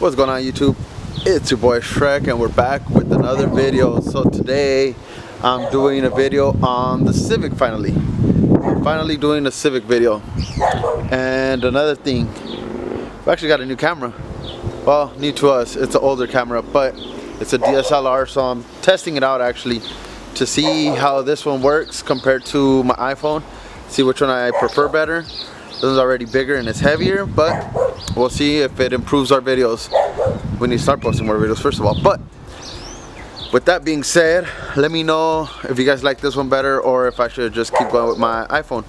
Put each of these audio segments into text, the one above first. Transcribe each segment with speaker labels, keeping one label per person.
Speaker 1: What's going on, YouTube? It's your boy Shrek, and we're back with another video. So today I'm doing a video on the Civic. Finally doing a Civic video. And another thing, we actually got a new camera. Well, new to us. It's an older camera, but it's a DSLR, so I'm testing it out actually to see how this one works compared to my iPhone. See which one I prefer better. This one's already bigger and it's heavier, but we'll see if it improves our videos. We need to start posting more videos first of all. But with that being said, let me know if you guys like this one better or if I should just keep going with my iPhone.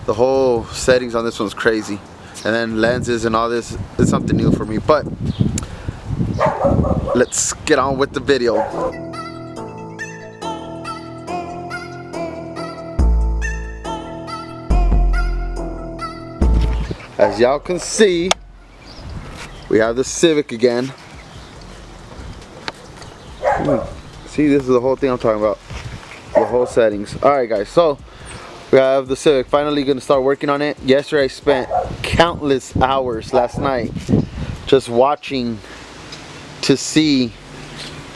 Speaker 1: The whole settings on this one's crazy, and then lenses and all this is something new for me. But let's get on with the video. As y'all can see, we have the Civic again. See, this is the whole thing I'm talking about. The whole settings. Alright guys, so we have the Civic. Finally gonna start working on it. Yesterday I spent countless hours last night just watching to see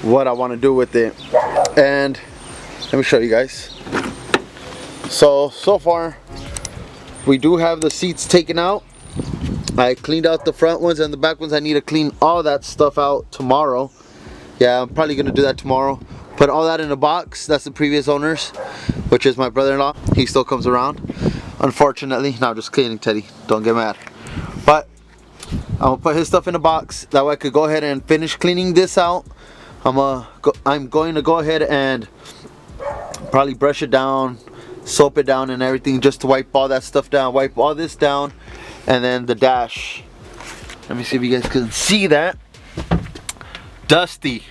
Speaker 1: what I want to do with it. And let me show you guys. So far we do have the seats taken out. I cleaned out the front ones and the back ones. I need to clean all that stuff out tomorrow. Yeah, I'm probably gonna do that tomorrow. Put all that in a box. That's the previous owner's, which is my brother-in-law. He still comes around, unfortunately. No, I'm just kidding, Teddy. Don't get mad. But I'm gonna put his stuff in a box. That way I could go ahead and finish cleaning this out. I'm going to go ahead and probably brush it down, soap it down and everything, just to wipe all that stuff down, wipe all this down. And then the dash, let me see if you guys can see that. Dusty.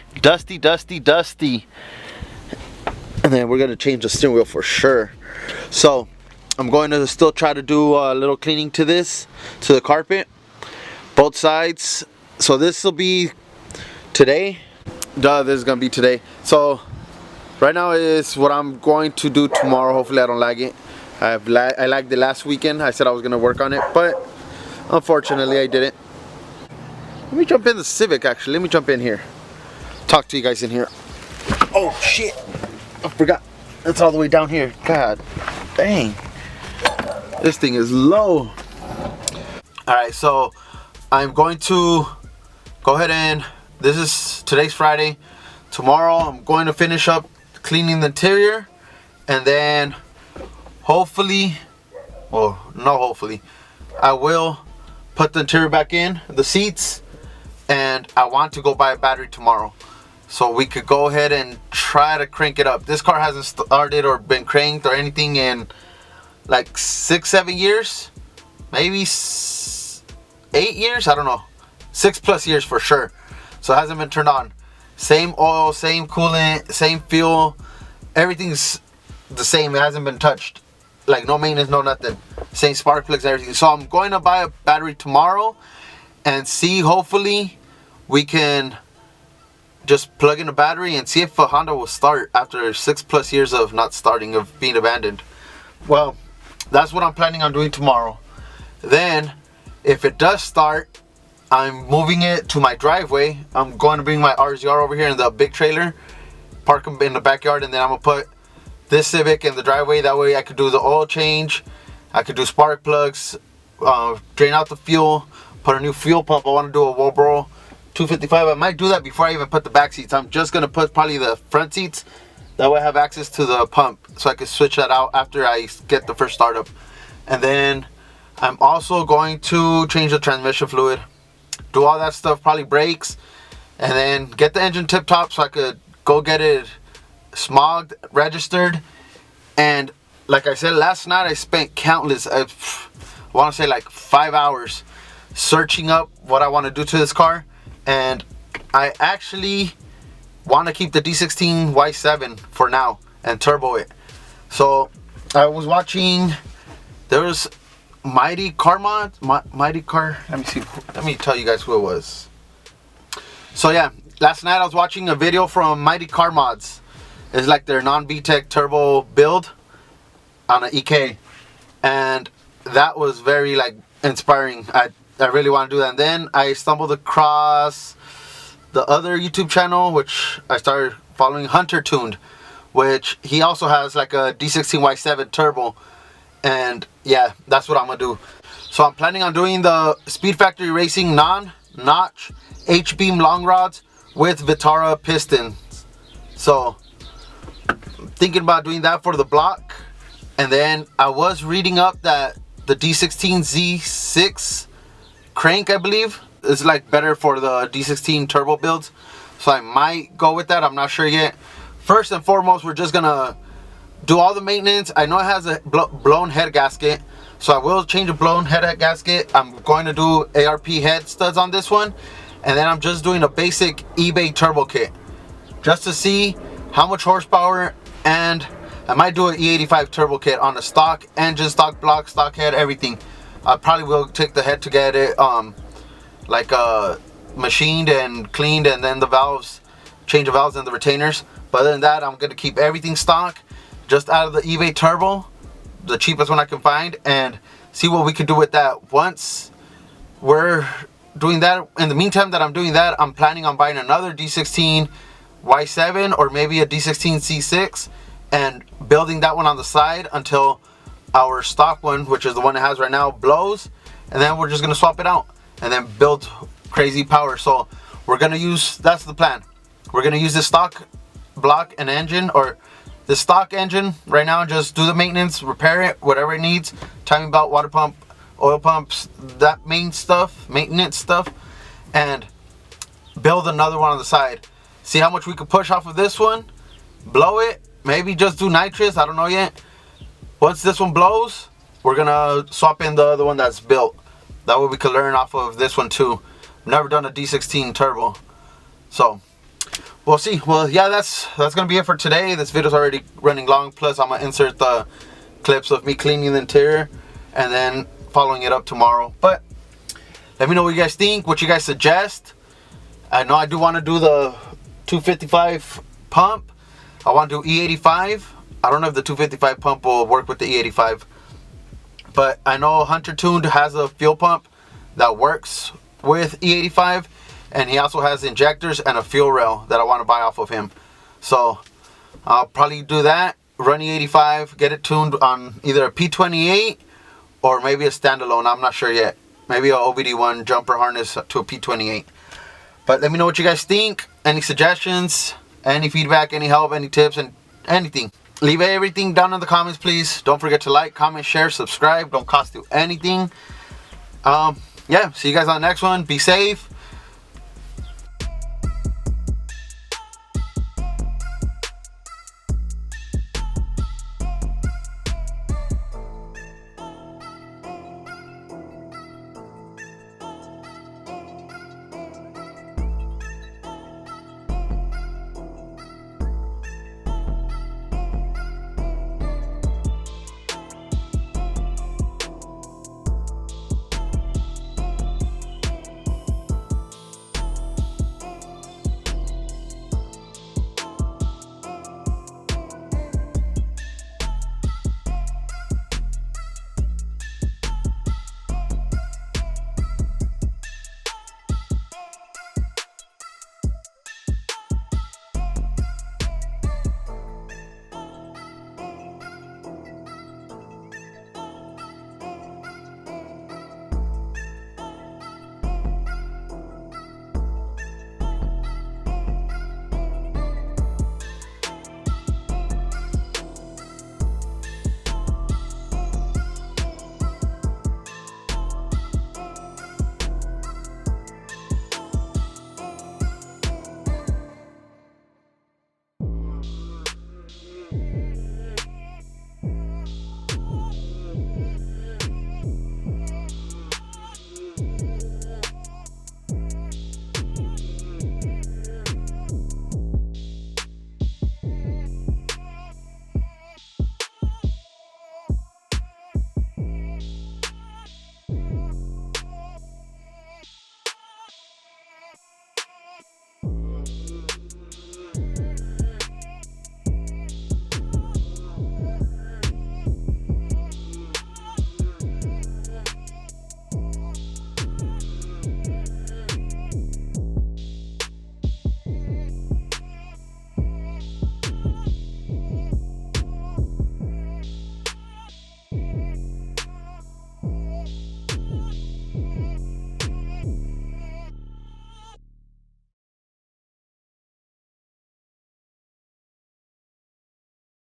Speaker 1: And then we're gonna change the steering wheel for sure. So I'm going to still try to do a little cleaning to this, to the carpet, both sides. So this will be today. This is gonna be today. So right now is what I'm going to do tomorrow. Hopefully I don't lag it. I lagged it last weekend. I said I was gonna work on it, but unfortunately I didn't. Let me jump in the Civic actually. Let me jump in here. Talk to you guys in here. Oh shit. I forgot. It's all the way down here. God dang. This thing is low. Alright, so I'm going to go ahead and today's Friday. Tomorrow I'm going to finish up cleaning the interior, and then hopefully, well, not hopefully, I will put the interior back in, the seats, and I want to go buy a battery tomorrow so we could go ahead and try to crank it up. This car hasn't started or been cranked or anything in like 6-7 years, maybe 8 years, I don't know, 6+ years for sure. So it hasn't been turned on. Same oil, same coolant, same fuel, everything's the same. It hasn't been touched. Like no maintenance, no nothing. Same spark plugs, everything. So I'm going to buy a battery tomorrow and see, hopefully we can just plug in a battery and see if a Honda will start after 6+ years of not starting, of being abandoned. Well, that's what I'm planning on doing tomorrow. Then if it does start, I'm moving it to my driveway. I'm going to bring my RZR over here in the big trailer, park them in the backyard, and then I'm gonna put this Civic in the driveway. That way I could do the oil change, I could do spark plugs, drain out the fuel, put a new fuel pump. I want to do a Walbro 255. I might do that before I even put the back seats. I'm just gonna put probably the front seats. That way I have access to the pump, so I can switch that out after I get the first startup. And then I'm also going to change the transmission fluid, do all that stuff, probably brakes, and then get the engine tip top so I could go get it smogged, registered. And like I said, last night I spent countless, I want to say like 5 hours searching up what I want to do to this car. And I actually want to keep the D16 Y7 for now and turbo it. So I was watching, there was Mighty Car Mod, Mighty Car, let me tell you guys who it was. So yeah, last night I was watching a video from Mighty Car Mods. It's like their non-VTEC turbo build on an EK, and that was very like inspiring. I really want to do that. And then I stumbled across the other YouTube channel, which I started following, Hunter Tuned, which he also has like a D16Y7 turbo. And yeah, that's what I'm gonna do. So I'm planning on doing the Speed Factory Racing non-notch H-beam long rods with Vitara pistons. So I'm thinking about doing that for the block. And then I was reading up that the D16Z6 crank, I believe, is like better for the D16 turbo builds. So I might go with that. I'm not sure yet. First and foremost, we're just gonna do all the maintenance. I know it has a blown head gasket, so I will change a blown head gasket. I'm going to do ARP head studs on this one, and then I'm just doing a basic eBay turbo kit just to see how much horsepower, and I might do an E85 turbo kit on the stock engine, stock block, stock head, everything. I probably will take the head to get it machined and cleaned, and then the valves, change the valves and the retainers. But other than that, I'm going to keep everything stock, just out of the eBay turbo, the cheapest one I can find, and see what we can do with that. Once we're doing that, in the meantime that I'm doing that, I'm planning on buying another D16 Y7 or maybe a D16 C6 and building that one on the side until our stock one, which is the one it has right now, blows, and then we're just gonna swap it out and then build crazy power. So we're gonna use, that's the plan, we're gonna use this stock block and engine, or the stock engine right now, just do the maintenance, repair it, whatever it needs, timing belt, water pump, oil pumps, that main stuff, maintenance stuff, and build another one on the side. See how much we could push off of this one, blow it, maybe just do nitrous, I don't know yet. Once this one blows, we're gonna swap in the other one that's built. That way we can learn off of this one too. Never done a D16 turbo, so we'll see. Well, yeah, that's gonna be it for today. This video's already running long, plus I'm gonna insert the clips of me cleaning the interior and then following it up tomorrow. But let me know what you guys think, what you guys suggest. I know I do want to do the 255 pump. I want to do E85. I don't know if the 255 pump will work with the E85, but I know Hunter Tuned has a fuel pump that works with E85, and he also has injectors and a fuel rail that I want to buy off of him. So I'll probably do that, run E85, get it tuned on either a P28 or maybe a standalone. I'm not sure yet. Maybe a OBD1 jumper harness to a P28. But let me know what you guys think. Any suggestions, any feedback, any help, any tips, and anything. Leave everything down in the comments, please. Don't forget to like, comment, share, subscribe. Don't cost you anything. Yeah, see you guys on the next one. Be safe.